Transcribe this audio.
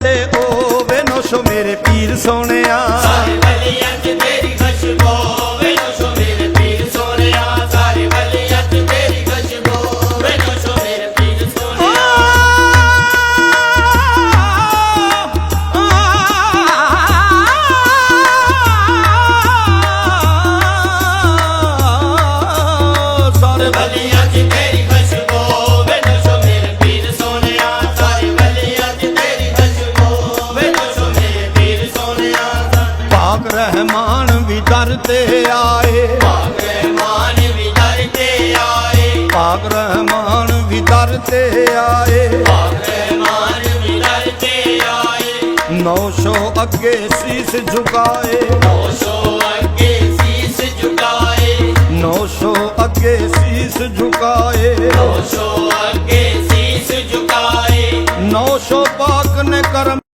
ते ओ वे नौशो मेरे पीर सोनिया सारे वलियां च तेरी खुशबू वे नौशो मेरे पीर सोनिया सारे वलियां च तेरी खुशबू वे नौशो मेरे पीर सोनिया सारे वलियां च तेरी खुशबू वे नौशो मेरे पीर सोनिया सारे वलियां च तेरी खुशबू वे नौशो मेरे पीर सोनिया पाक रहमान भी दर ते आए पाक रहमान भी दर ते आए पाक रहमान भी दर ते आए पाक रहमान भी दर ते आए नौशो अगे शीस झुकाए नौशो अगे शीस झुकाए नौशो अगे शीस झुकाए नौशो अगे शीस झुकाए नौशो पाक ने करम